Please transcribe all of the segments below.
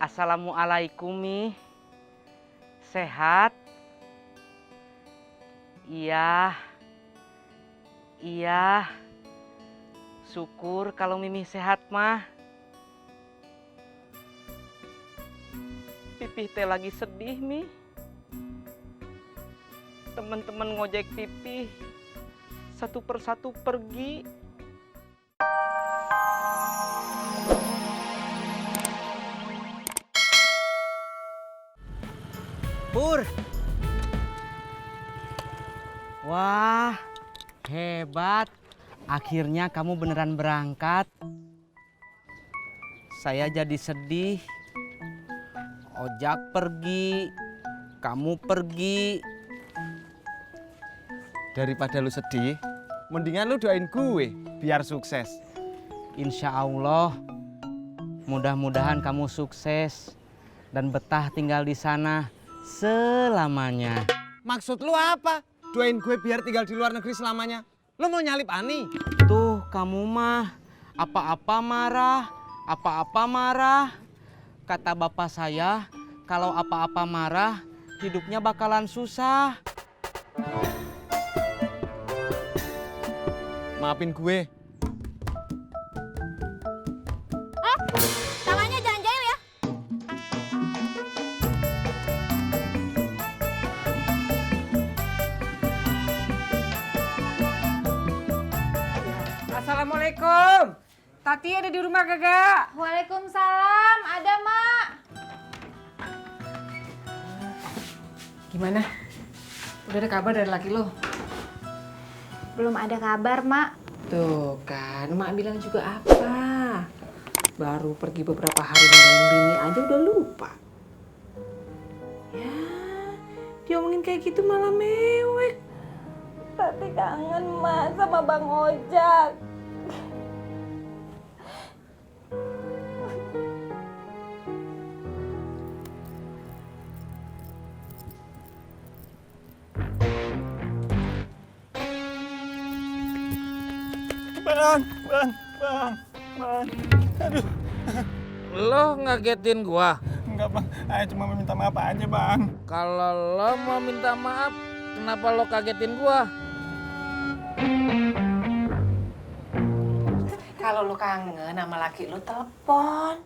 Assalamualaikum Mi. Sehat? Iya. Iya. Syukur kalau Mimi sehat mah. Pipih teh lagi sedih Mi. Teman-teman ngojek Pipih satu persatu pergi. Pur. Wah, hebat. Akhirnya kamu beneran berangkat. Saya jadi sedih. Ojak pergi, kamu pergi. Daripada lu sedih, mendingan lu doain gue biar sukses. Insya Allah, mudah-mudahan kamu sukses dan betah tinggal di sana selamanya. Maksud lu apa? Doain gue biar tinggal di luar negeri selamanya. Lu mau nyalip Ani? Tuh kamu mah apa-apa marah. Kata bapak saya, kalau apa-apa marah, hidupnya bakalan susah. Maafin gue. Tangannya jangan jahil ya. Assalamualaikum. Tati ada di rumah kagak? Waalaikumsalam, ada Mak. Gimana? Udah ada kabar dari laki lo? Belum ada kabar, Mak. Tuh kan, Mak bilang juga apa? Baru pergi beberapa hari ninggalin bini aja udah lupa. Ya, diomongin kayak gitu malah mewek. Tati kangen, Mak, sama Bang Ojak. Bang. Aduh. Lo ngagetin gua? Enggak bang, saya cuma meminta maaf aja bang. Kalau lo mau minta maaf, kenapa lo kagetin gua? Kalau lo kangen sama laki lo telepon.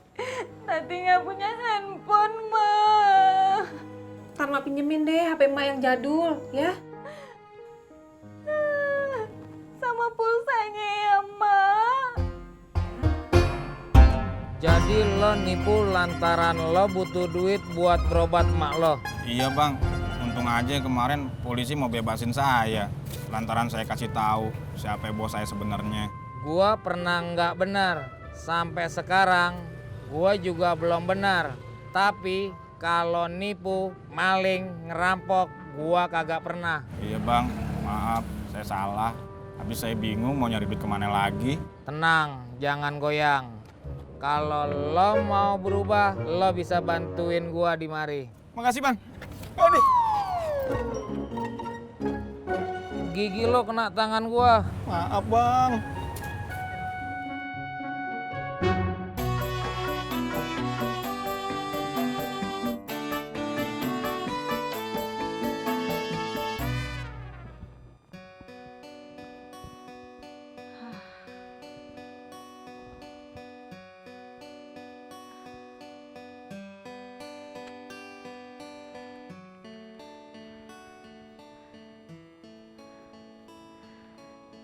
Tati nggak punya handphone, Mak. Ntar Mak pinjemin deh HP Mak yang jadul, ya. Sama pulsanya ya, Mak. Jadi lo nipu lantaran lo butuh duit buat berobat emak lo. Iya bang, untung aja kemarin polisi mau bebasin saya lantaran saya kasih tahu siapa bos saya sebenarnya. Gua pernah nggak benar, sampai sekarang gua juga belum benar. Tapi kalau nipu, maling, ngerampok, gua kagak pernah. Iya bang, maaf saya salah. Habis saya bingung mau nyari duit kemana lagi. Tenang, jangan goyang. Kalau lo mau berubah, lo bisa bantuin gua di mari. Makasih bang. Aduh. Gigi lo kena tangan gua. Maaf bang.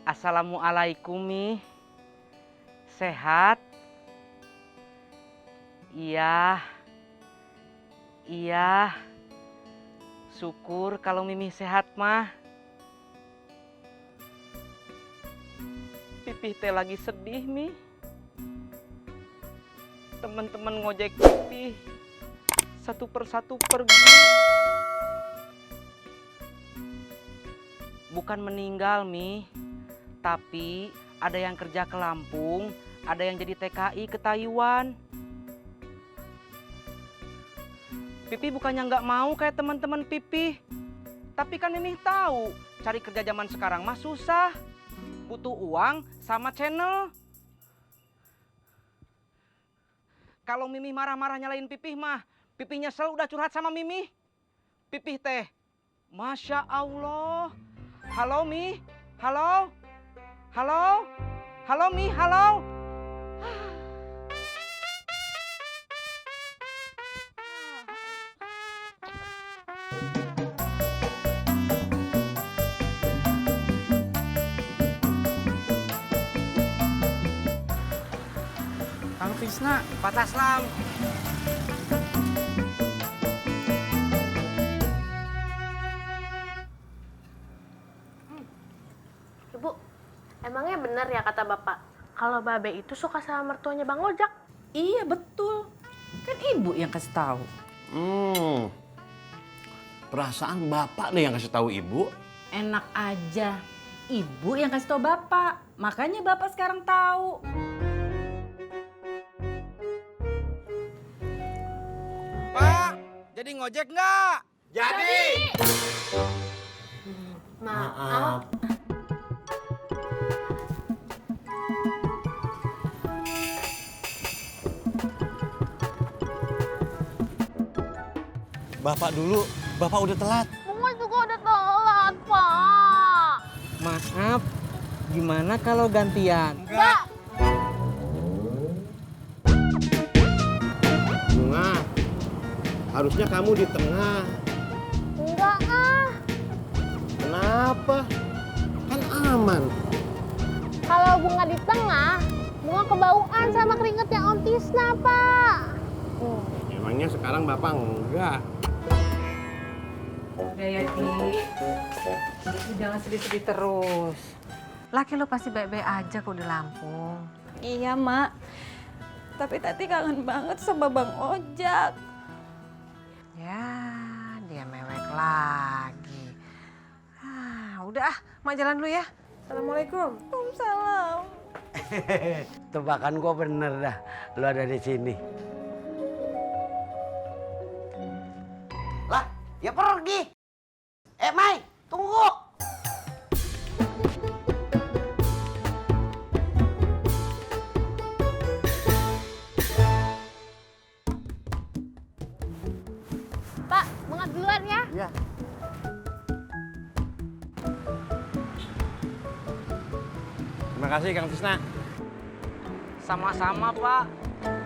Assalamualaikum Mi. Sehat? Iya. Iya. Syukur kalau Mimi sehat mah. Pipih teh lagi sedih Mi. Teman-teman ngojek Pipih satu persatu pergi. Bukan meninggal Mi. Tapi ada yang kerja ke Lampung, ada yang jadi TKI ke Taiwan. Pipih bukannya nggak mau kayak teman-teman Pipih. Tapi kan Mimi tahu, cari kerja zaman sekarang mah susah. Butuh uang sama channel. Kalau Mimi marah-marah nyalain Pipih mah, Pipih nyesel udah curhat sama Mimi. Pipih teh, Masya Allah. Halo Mi, halo, halo, halo Mi, halo. Kang Tisna, Pak Taslam. Ibu, emangnya benar ya kata Bapak, kalau Babe itu suka sama mertuanya Bang Ojak? Iya betul. Kan ibu yang kasih tahu. Perasaan bapak deh yang kasih tahu ibu. Enak aja. Ibu yang kasih tahu bapak. Makanya bapak sekarang tahu. Pak, jadi ngojek nggak? Jadi. Maaf. Bapak dulu, bapak udah telat. Bunga juga udah telat, Pak. Maaf, gimana kalau gantian? Enggak. Bunga, harusnya kamu di tengah. Enggak ah. Kenapa? Kan aman. Kalau Bunga di tengah, Bunga kebauan sama keringetnya Om Tisna, Pak. Emangnya sekarang bapak enggak? Udah ya, Ki. Jangan sedih-sedih terus. Laki lo pasti baik-baik aja kok di Lampung. Iya, Mak. Tapi Tati kangen banget sama Bang Ojak. Ya, dia mewek lagi. Udah Mak jalan dulu ya. Assalamualaikum. Waalaikumsalam. Tebakan gua bener dah, lu ada di sini. Lah, ya pergi. Mai, tunggu. Pak, Bunga duluan ya. Ya. Terima kasih Kang Tisna. Sama-sama Pak.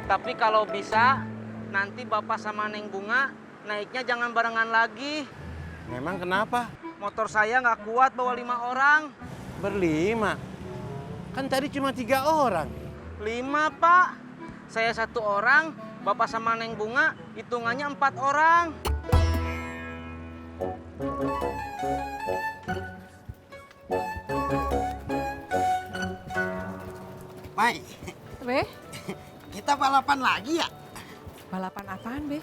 Tapi kalau bisa, nanti Bapak sama Neng Bunga naiknya jangan barengan lagi. Memang kenapa? Motor saya nggak kuat bawa 5 orang. Berlima. Kan tadi cuma 3 orang. 5 Pak. Saya 1 orang, Bapak sama Neng Bunga hitungannya 4 orang. Mai, Be, kita balapan lagi ya? balapan apaan, Be?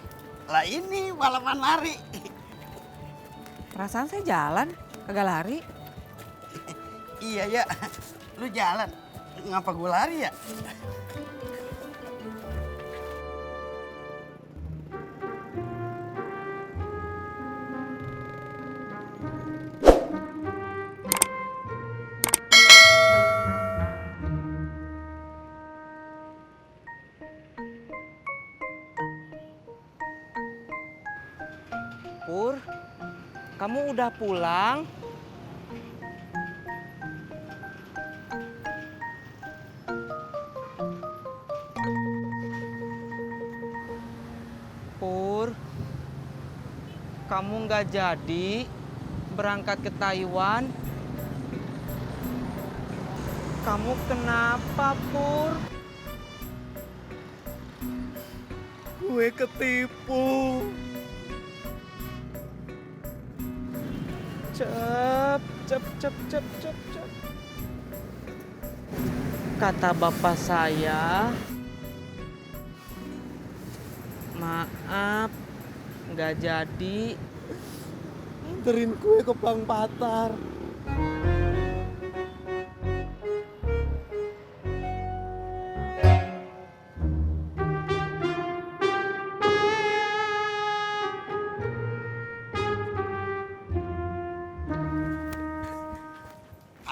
Lah ini balapan lari. Perasaan saya jalan, kagak lari. Iya ya, lu jalan. Ngapa gue lari ya? Pur, kamu udah pulang? Pur, kamu nggak jadi berangkat ke Taiwan? Kamu kenapa, Pur? Gue ketipu. Cep. Kata bapak saya, maaf, nggak jadi. Anterin gue ke Bang Patar.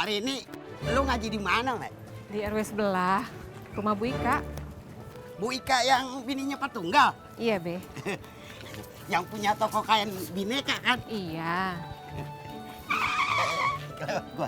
Hari ini lu ngaji di mana, Mek? Di RW sebelah, rumah Bu Ika. Bu Ika yang bininya Pak Tunggal. Iya, Be. Yang punya toko kain bineka kan? Iya. Gua